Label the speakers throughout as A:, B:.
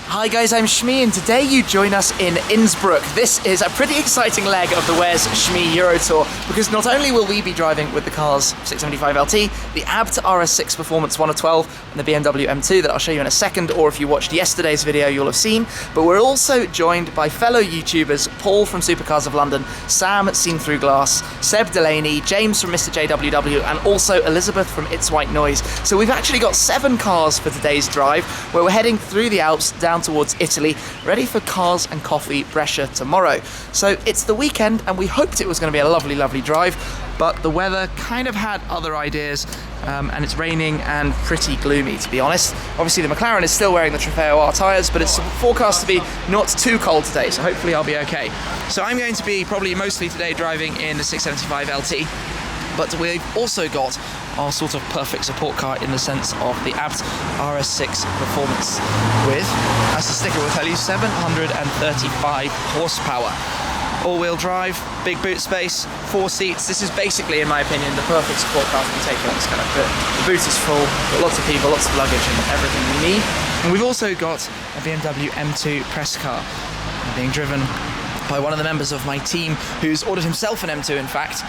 A: Hi guys, I'm Shmee and today you join us in Innsbruck. This is a pretty exciting leg of the Where's Shmee Euro Tour because not only will we be driving with the car's 675 LT, the ABT RS6 Performance 1 of 12 and the BMW M2 that I'll show you in a second, or if you watched yesterday's video you'll have seen, but we're also joined by fellow YouTubers Paul from Supercarsoflondon, Sam at SeenThroughGlass, SebDelanney, James from MrJWW and also Elizabeth from itswhitenoise. So we've actually got 7 cars for today's drive where we're heading through the Alps down towards Italy, ready for Cars and Coffee Brescia tomorrow. So it's the weekend and we hoped it was going to be a lovely, lovely drive, but the weather kind of had other ideas and it's raining and pretty gloomy, to be honest. Obviously the McLaren is still wearing the Trofeo R tyres, but it's forecast to be not too cold today, so hopefully I'll be okay. So I'm going to be probably mostly today driving in the 675 LT, but we've also got our sort of perfect support car in the sense of the ABT RS6 Performance with, as the sticker will tell you, 735 horsepower. All-wheel drive, big boot space, 4 seats. This is basically, in my opinion, the perfect support car to be taken on this kind of trip. The boot is full, got lots of people, lots of luggage and everything we need. And we've also got a BMW M2 press car being driven by one of the members of my team who's ordered himself an M2 in fact,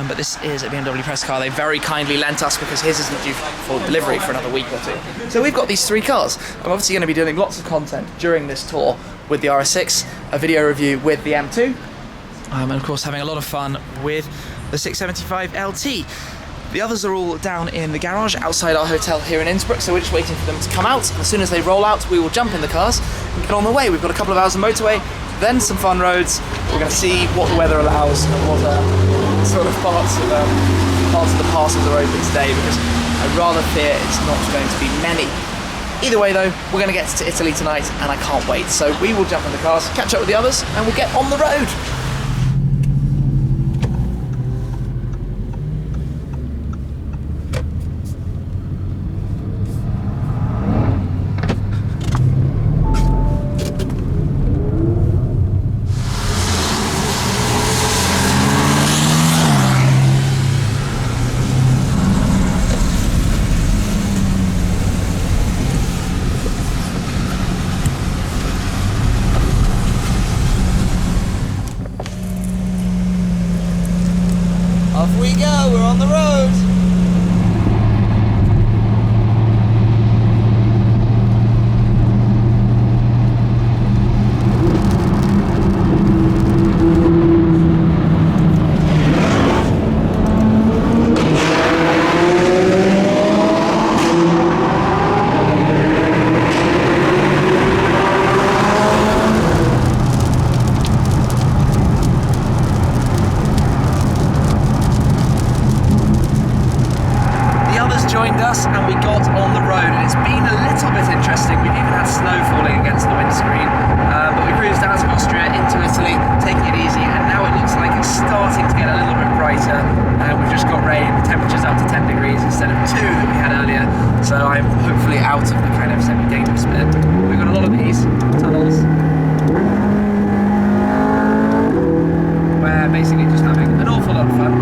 A: but this is a BMW press car they very kindly lent us because his isn't due for delivery for another week or 2. So we've got these 3 cars. I'm obviously going to be doing lots of content during this tour with the RS6, a video review with the M2, and of course having a lot of fun with the 675 LT. The others are all down in the garage outside our hotel here in Innsbruck, so we're just waiting for them to come out. And as soon as they roll out, we will jump in the cars and get on the way. We've got a couple of hours of motorway, then some fun roads. We're going to see what the weather allows and what sort of parts of the passes are open today, because I rather fear it's not going to be many. Either way though, we're going to get to Italy tonight and I can't wait. So we will jump in the cars, catch up with the others, and we'll get on the road. Off we go, we're on the road. Joined us and we got on the road, and it's been a little bit interesting. We've even had snow falling against the windscreen, but we cruised out of Austria into Italy, taking it easy, and now it looks like it's starting to get a little bit brighter. We've just got rain, the temperature's up to 10 degrees instead of 2 that we had earlier, so I'm hopefully out of the kind of semi-dangerous bit. We've got a lot of these tunnels where basically just having an awful lot of fun.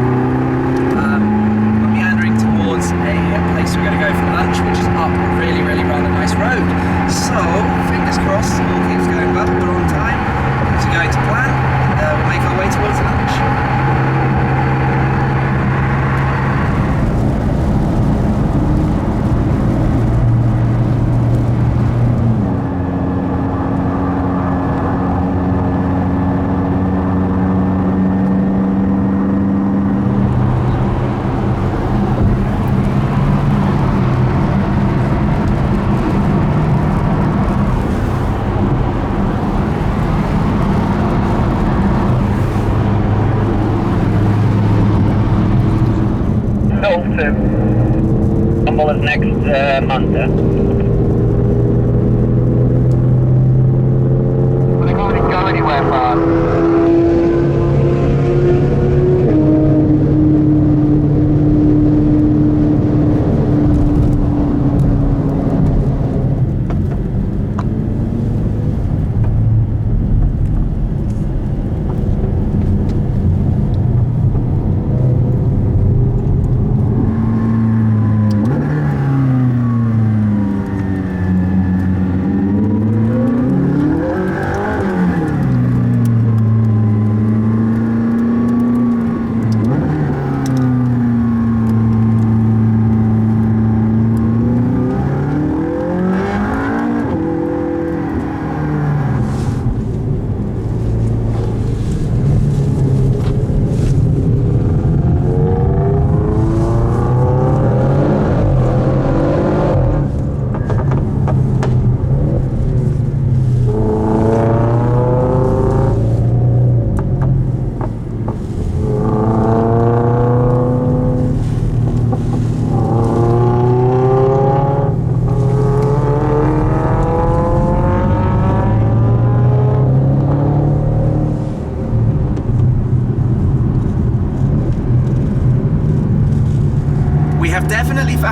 A: Towards a place we're going to go for lunch, which is up a really, really rather nice road. So, fingers crossed, all keeps going well, we're on time, things are going to plan, and we'll make our way towards lunch.
B: Next month. But they can't go anywhere fast.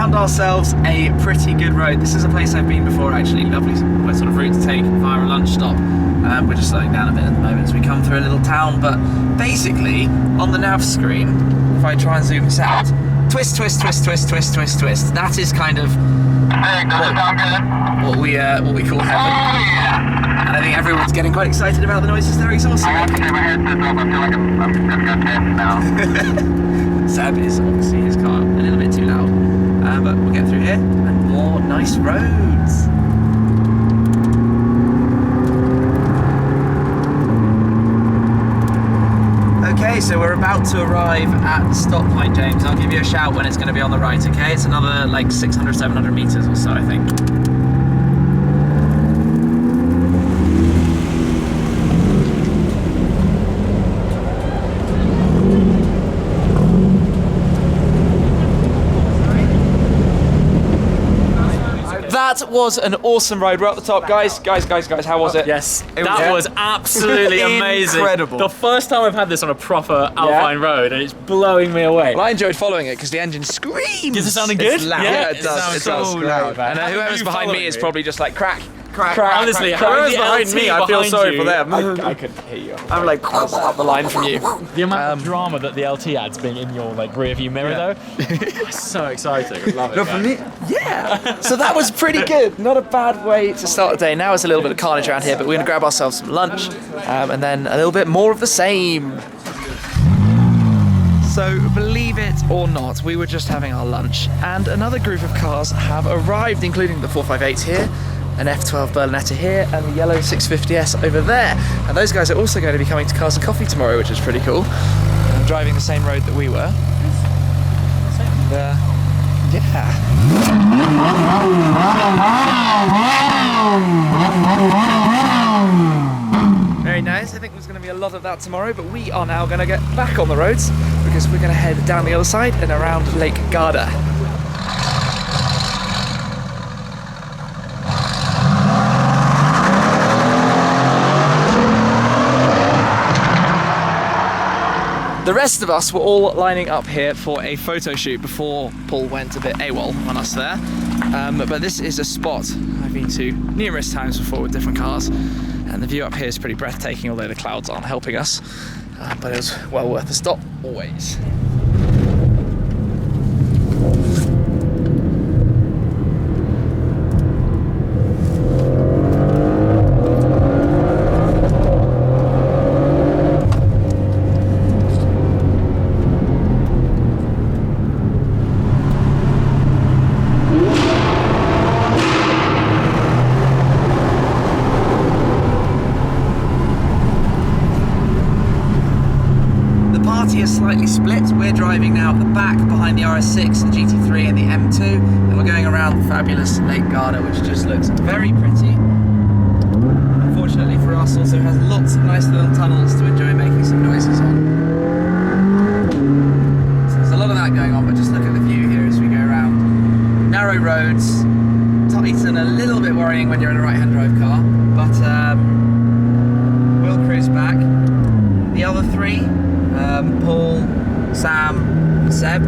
A: found ourselves a pretty good road. This is a place I've been before actually, lovely sort of route to take via a lunch stop. We're just slowing down a bit at the moment as we come through a little town, but basically on the nav screen, if I try and zoom this out, twist, twist, twist, twist, twist, twist, twist. That is kind of what we call heaven. And I think everyone's getting quite excited about the noises they're exhausting.
B: I have to take my headset off. I feel like I'm gonna go dead now.
A: Seb is obviously his car a little bit too loud, but we'll get through here and more nice roads. Okay, so we're about to arrive at the stop point, James. I'll give you a shout when it's going to be on the right, okay? It's another like 600, 700 meters or so, I think. That was an awesome ride. We're at the top, guys. Guys, how was it?
C: Yes, that was absolutely amazing.
A: Incredible.
C: The first time I've had this on a proper Alpine road, and it's blowing me away.
A: Well, I enjoyed following it because the engine screams.
C: Is it sounding good?
A: It's loud.
C: Yeah,
A: it does. It does.
C: so loud.
A: And whoever's behind me is probably just like crack.
C: Honestly,
A: whoever's
C: having
A: behind
C: the
A: me,
C: LT
A: I feel
C: behind
A: sorry
C: you,
A: for them.
C: I couldn't hear you.
A: I'm like up the line from you.
C: The amount of drama that the LT adds being in your like rear view mirror though, it's so exciting. I love it.
A: No, for me, yeah. So that was pretty good. Not a bad way to start the day. Now it's a little bit of carnage around here, but we're going to grab ourselves some lunch and then a little bit more of the same. So believe it or not, we were just having our lunch and another group of cars have arrived, including the 458 here, an F12 Berlinetta here, and the yellow 650S over there. And those guys are also going to be coming to Cars and Coffee tomorrow, which is pretty cool. Driving the same road that we were. And, yeah. Very nice. I think there's going to be a lot of that tomorrow, but we are now going to get back on the roads because we're going to head down the other side and around Lake Garda. The rest of us were all lining up here for a photo shoot before Paul went a bit AWOL on us there. But this is a spot I've been to numerous times before with different cars. And the view up here is pretty breathtaking, although the clouds aren't helping us. But it was well worth a stop, always. Slightly split. We're driving now at the back behind the RS6, the GT3 and the M2, and we're going around the fabulous Lake Garda, which just looks very pretty. Unfortunately for us, also has lots of nice little tunnels to enjoy making some noises on. So there's a lot of that going on, but just look at the view here as we go around. Narrow roads, tight and a little bit worrying when you're in a right-hand drive car, but we'll cruise back. The other three, Paul, Sam and Seb,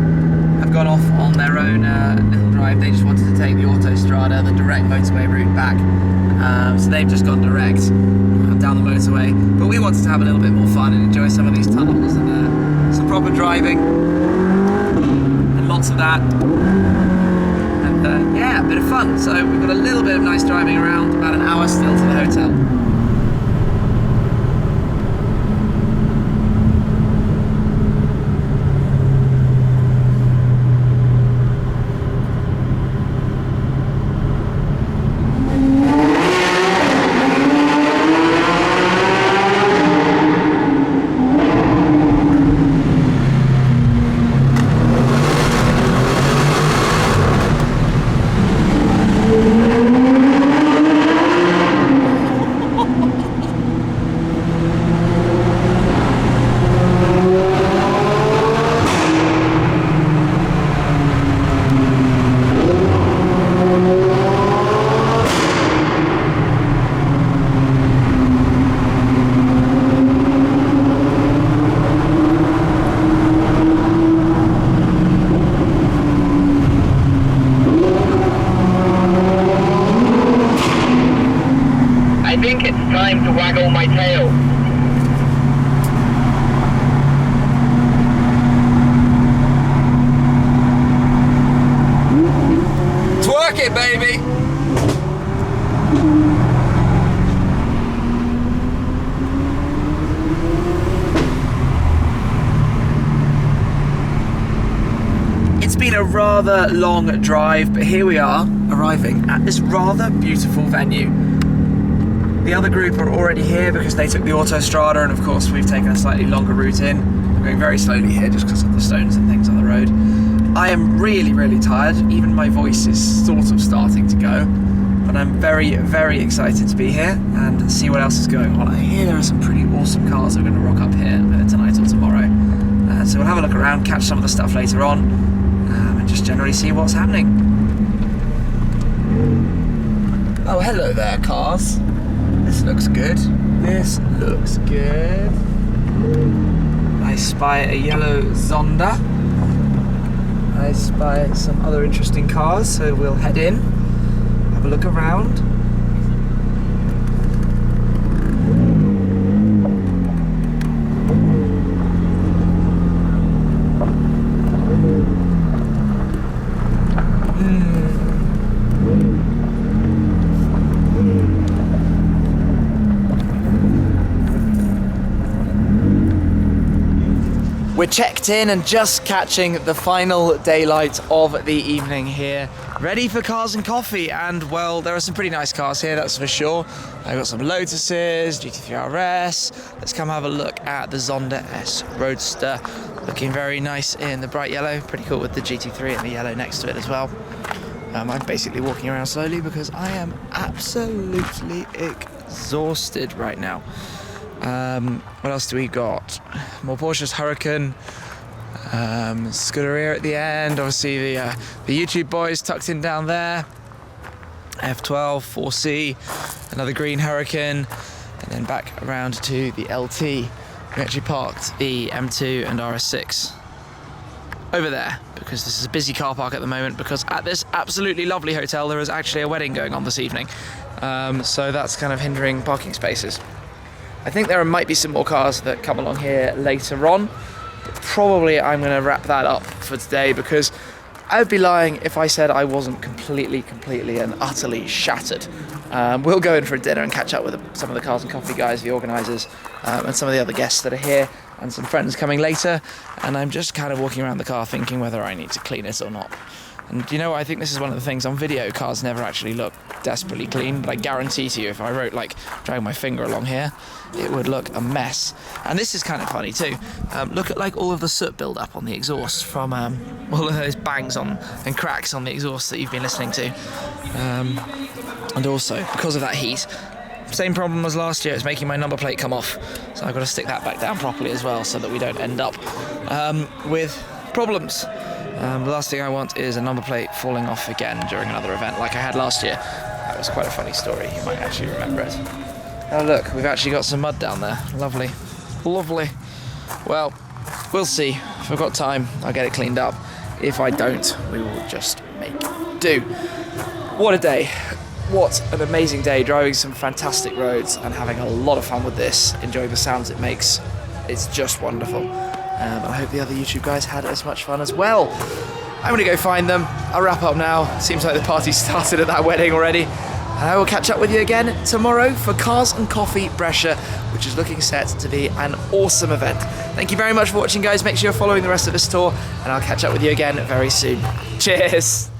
A: have gone off on their own little drive. They just wanted to take the Autostrada, the direct motorway route back. So they've just gone direct down the motorway. But we wanted to have a little bit more fun and enjoy some of these tunnels and some proper driving. And lots of that. And yeah, a bit of fun. So we've got a little bit of nice driving around, about an hour still to the hotel.
B: time to waggle my tail.
A: Twerk it, baby! It's been a rather long drive, but here we are, arriving at this rather beautiful venue. The other group are already here because they took the autostrada, and of course we've taken a slightly longer route in. I'm going very slowly here just because of the stones and things on the road. I am really, really tired. Even my voice is sort of starting to go, but I'm very, very excited to be here and see what else is going on. I hear there are some pretty awesome cars that are going to rock up here tonight or tomorrow. So we'll have a look around, catch some of the stuff later on, and just generally see what's happening. Oh, hello there, cars. This looks good. This looks good. I spy a yellow Zonda. I spy some other interesting cars, so we'll head in, have a look around. We're checked in and just catching the final daylight of the evening here. Ready for cars and coffee, and well, there are some pretty nice cars here, that's for sure. I've got some Lotuses, GT3 RS. Let's come have a look at the Zonda S Roadster. Looking very nice in the bright yellow, pretty cool with the GT3 and the yellow next to it as well. I'm basically walking around slowly because I am absolutely exhausted right now. What else do we got? More Porsches, Hurricane, Scuderia at the end, obviously the YouTube boys tucked in down there, F12, 4C, another green Hurricane, and then back around to the LT. We actually parked the M2 and RS6 over there because this is a busy car park at the moment, because at this absolutely lovely hotel there is actually a wedding going on this evening, so that's kind of hindering parking spaces. I think there might be some more cars that come along here later on, but probably I'm going to wrap that up for today, because I would be lying if I said I wasn't completely and utterly shattered. We'll go in for a dinner and catch up with some of the cars and coffee guys, the organisers, and some of the other guests that are here, and some friends coming later, and I'm just kind of walking around the car thinking whether I need to clean it or not. And you know what, I think this is one of the things on video, cars never actually look desperately clean, but I guarantee to you if I wrote, like, dragging my finger along here, it would look a mess. And this is kind of funny too. Look at like all of the soot build up on the exhaust from all of those bangs on and cracks on the exhaust that you've been listening to. And also, because of that heat, same problem as last year, it's making my number plate come off. So I've got to stick that back down properly as well so that we don't end up with problems. The last thing I want is a number plate falling off again during another event like I had last year. That was quite a funny story, you might actually remember it. Oh look, we've actually got some mud down there. Lovely. Lovely. Well, we'll see. If I've got time, I'll get it cleaned up. If I don't, we will just make do. What a day. What an amazing day, driving some fantastic roads and having a lot of fun with this, enjoying the sounds it makes. It's just wonderful. I hope the other YouTube guys had as much fun as well. I'm gonna go find them. I'll wrap up now. Seems like the party started at that wedding already. And I will catch up with you again tomorrow for Cars and Coffee Brescia, which is looking set to be an awesome event. Thank you very much for watching, guys. Make sure you're following the rest of this tour, and I'll catch up with you again very soon. Cheers.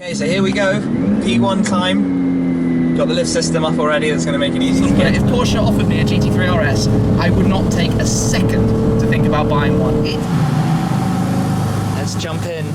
A: Okay, so here we go. P1 time. Got the lift system up already, that's going to make it easy to get. If Porsche offered me a GT3 RS, I would not take a second to think about buying one. Let's jump in.